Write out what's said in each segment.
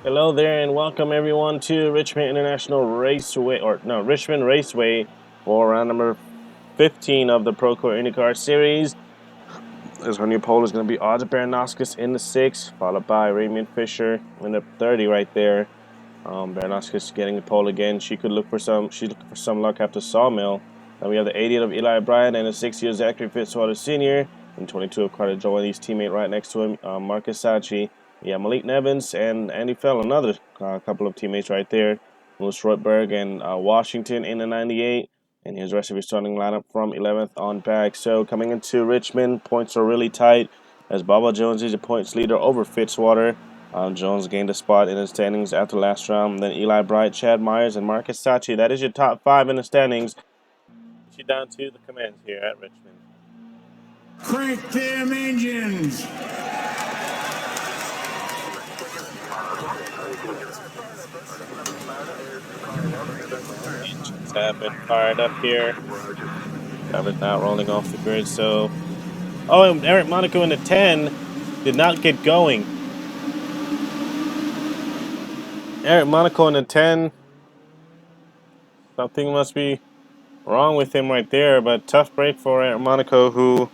Hello there, and welcome everyone to Richmond International Raceway, Richmond Raceway for round number 15 of the Procore IndyCar Series. As our new pole is going to be Audra Baranowskis in the 6, followed by Raymond Fisher in the 30 right there. Baranowskis getting the pole again. She's looking for some luck after Sawmill. Then we have the 88 of Eli Bryant and the 6-year Zachary Fitzwater Sr. and 22 of Carter Joe and his teammate right next to him, Marcus Sachi. Yeah, Malik Nevins and Andy Fell, another couple of teammates right there. Louis Rotberg and Washington in the 98. And here's the rest of your starting lineup from 11th on back. So coming into Richmond, points are really tight as Bubba Jones is a points leader over Fitzwater. Jones gained a spot in the standings after last round. Then Eli Bright, Chad Myers, and Marcus Sachi. That is your top 5 in the standings. You down to the commands here at Richmond. Crank them engines! Engines have been fired up here. Drivers now rolling off the grid. So, and Eric Monaco in the 10 did not get going. Eric Monaco in the 10. Something must be wrong with him right there, but tough break for Eric Monaco, who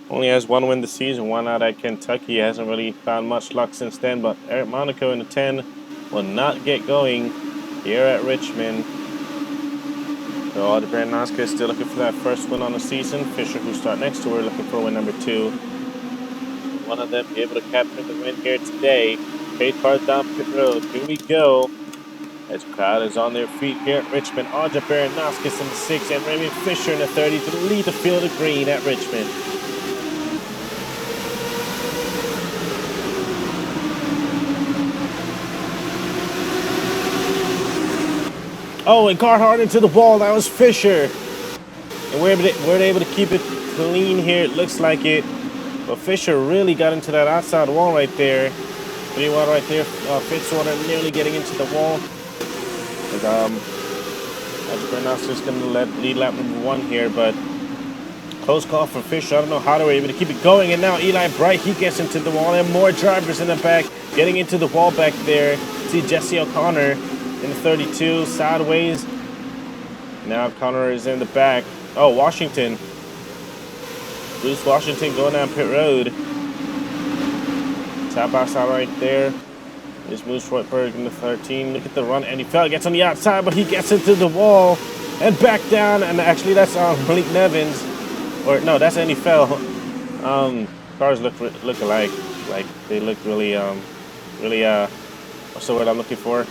only has one win this season, one out at Kentucky. He hasn't really found much luck since then, but Eric Monaco in the 10 will not get going here at Richmond. So Audra Baranowskis is still looking for that first win on the season. Fisher, who start next to her, looking for win number 2. One of them able to capture the win here today. Paid cars down pit road. Here we go. As crowd is on their feet here at Richmond. Audra Baranowskis in the 6 and Raymond Fisher in the 30 to lead the field of green at Richmond. Oh, and Carhart into the wall. That was Fisher. And we're able to keep it clean here. It looks like it. But Fisher really got into that outside wall right there. Pretty well right there. Fitzwater nearly getting into the wall. Baranowskis is going to lead lap number 1 here, but close call for Fisher. I don't know how they were able to keep it going. And now Eli Bright, he gets into the wall. And more drivers in the back getting into the wall back there. See Jesse O'Connor in the 32, sideways. Now Connor is in the back. Oh, Washington. Bruce Washington going down pit road. Side by side right there. There's Moose Roйтberg in the 13. Look at the run. And he gets on the outside, but he gets into the wall and back down. And actually, that's Malik Nevins. Or, no, that's Andy Fell. Cars look alike. Like, they look really, what's the word I'm looking for?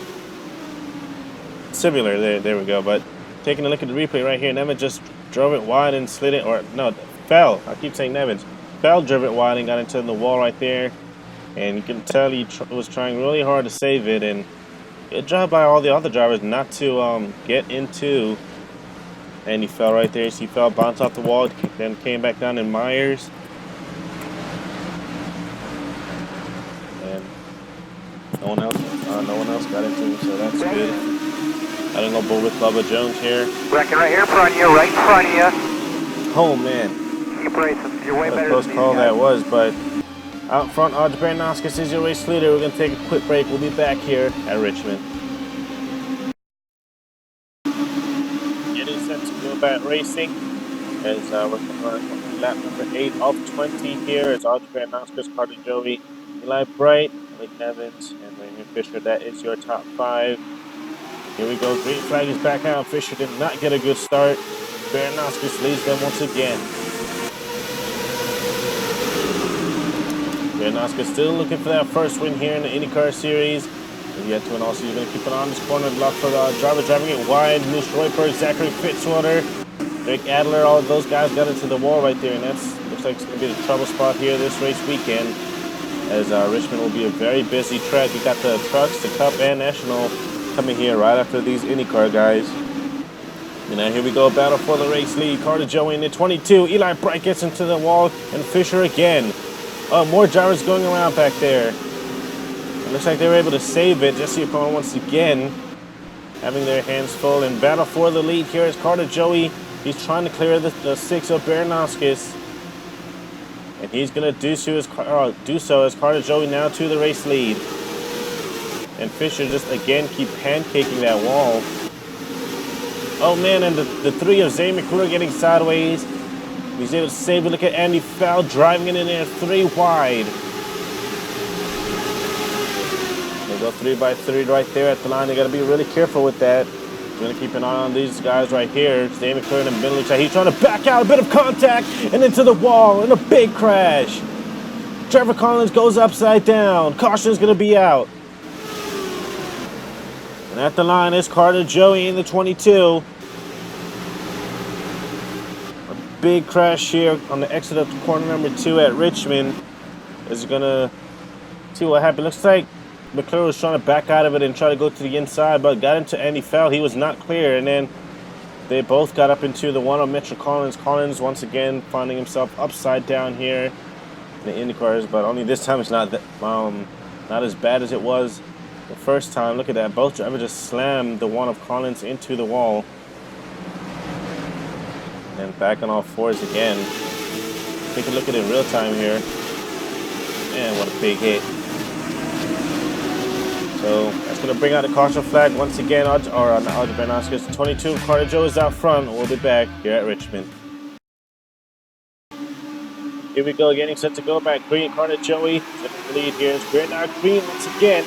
Similar, there we go. But taking a look at the replay right here, Nevins just drove it wide and slid it, or no, Fell. I keep saying Nevins. Fell drove it wide and got into the wall right there, and you can tell he was trying really hard to save it, and good job by all the other drivers not to get into. And he fell right there. So he fell, bounced off the wall, then came back down in Myers. And no one else got into him, so that's good. I don't go with Bubba Jones here. Wrecking right here in front of you, right in front of you. Oh man. Keep racing. You're way better Close than call these guys. that was, but out front, Audra Baranowskis is your race leader. We're going to take a quick break. We'll be back here at Richmond. Getting set to go back racing as we're on lap number 8 of 20 here. It's Audra Baranowskis, Carter Joey, Eli Bright, Malik Nevins, and Raymond Fisher. That is your top 5. Here we go. Green flag is back out. Fisher did not get a good start. Baranowskis leads them once again. Baranowskis still looking for that first win here in the IndyCar Series. He's yet to win all season. He's going to keep it on this corner. Block for the driver driving it wide. Moose Roйтberg, Zachary Fitzwater, Rick Adler. All of those guys got into the wall right there. And that's looks like it's going to be the trouble spot here this race weekend. As Richmond will be a very busy track. You got the trucks, the Cup, and National coming here right after these IndyCar guys. And now here we go, battle for the race lead. Carter Joey in the 22. Eli Bright gets into the wall, and Fisher again. More drivers going around back there. It looks like they were able to save it. Jesse O'Connor once again having their hands full. And battle for the lead here is Carter Joey. He's trying to clear the 6 of Baranowskis. And he's going to do so as Carter Joey now to the race lead. and Fisher just again keep pancaking that wall. Oh man, and the three of Zane McClure getting sideways. He's able to save it. Look at Andy Fowl driving it in there 3 wide. They go 3 by 3 right there at the line. They got to be really careful with that. We're going to keep an eye on these guys right here. Zane McClure in the middle. Looks like he's trying to back out. A bit of contact and into the wall and a big crash. Trevor Collins goes upside down. Caution is going to be out. And at the line is Carter Joey in the 22. A big crash here on the exit of corner number 2 at Richmond. Is going to see what happened. Looks like McClure was trying to back out of it and try to go to the inside, but got into Andy Fowl. He was not clear, and then they both got up into the one of Mitchell Collins. Collins once again finding himself upside down here in the IndyCars, but only this time it's not as bad as it was the first time. Look at that. Both drivers just slammed the one of Collins into the wall. And back on all fours again. Take a look at it in real time here. Man, what a big hit. So that's going to bring out the caution flag once again. Audrey Bernaskis, 22. Carter Joe is out front. We'll be back here at Richmond. Here we go, getting set to go back. Green, Carter Joey in the lead here. It's Bernard Green once again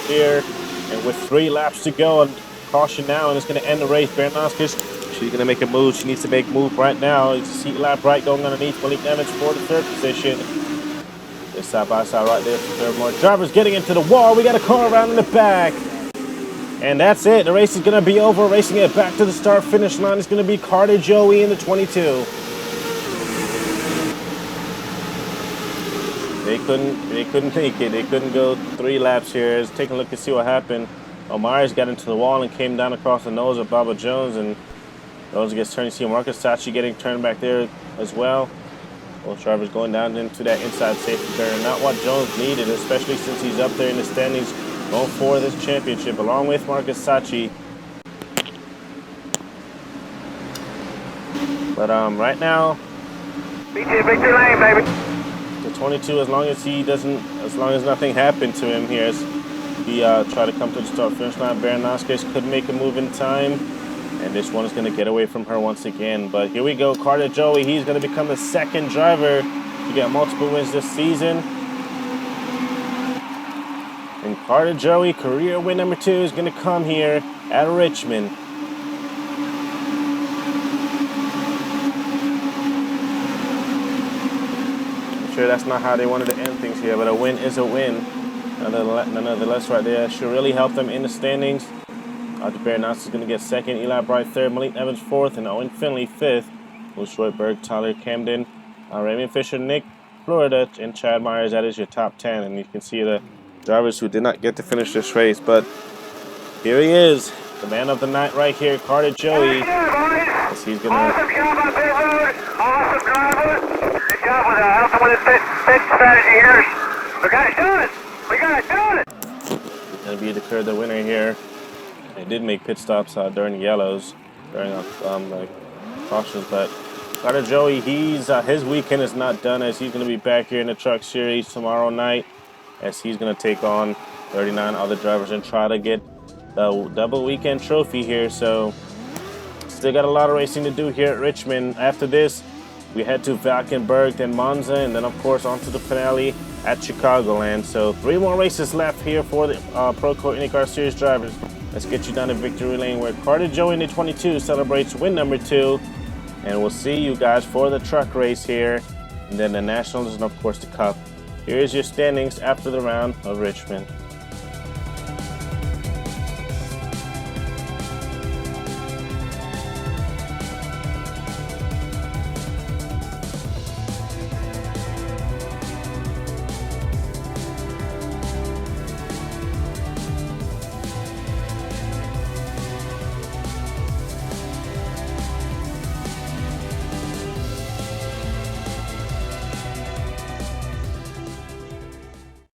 here. And with 3 laps to go, and caution now, and it's going to end the race. Bernaskis, she's going to make a move. She needs to make a move right now. You see lap right going underneath Malik Evans for the 3rd position. They're side by side right there for 3rd. More drivers getting into the wall. We got a car around in the back. And that's it. The race is going to be over. Racing it back to the start-finish line is going to be Carter Joey in the 22. They couldn't make it. They couldn't go 3 laps here. Let's take a look and see what happened. Myers got into the wall and came down across the nose of Baba Jones, and Jones gets turned. You see Marcus Sachi getting turned back there as well. Both drivers going down into that inside safety turn. Not what Jones needed, especially since he's up there in the standings going for this championship, along with Marcus Sachi. But right now, B2 lane, baby. the 22, as long as nothing happened to him here, as he tried to come to the start-finish line. Bernaskis couldn't make a move in time, and this one is going to get away from her once again. But here we go, Carter Joey. He's going to become the 2nd driver to get multiple wins this season. And Carter Joey, career win number 2, is going to come here at Richmond. Sure, that's not how they wanted to end things here, but a win is a win. Nonetheless, right there, should really help them in the standings. Audrey Bernaskis is going to get 2nd, Eli Bright 3rd, Malik Evans 4th, and Owen Finley 5th. Louis Royberg, Tyler Camden, Raymond Fisher, Nick Florida, and Chad Myers. That is your top 10, and you can see the drivers who did not get to finish this race. But here he is, the man of the night right here, Carter Joey. As he's going to... Awesome job on pit road. Awesome drivers. Good job with helping with his pit strategy here. We got it done. We got it done. He's going to be declared the winner here. They did make pit stops during yellows, during the cautions, but Carter Joey, his weekend is not done, as he's going to be back here in the Truck Series tomorrow night, as he's going to take on 39 other drivers and try to get the double weekend trophy here. So still got a lot of racing to do here at Richmond. After this, we head to Valkenburg, then Monza, and then of course onto the finale at Chicagoland. So 3 more races left here for the Procore IndyCar Series drivers. Let's get you down to victory lane, where Carter Joey in the 22 celebrates win number 2. And we'll see you guys for the truck race here, and then the Nationals, and of course the Cup. Here's your standings after the round of Richmond.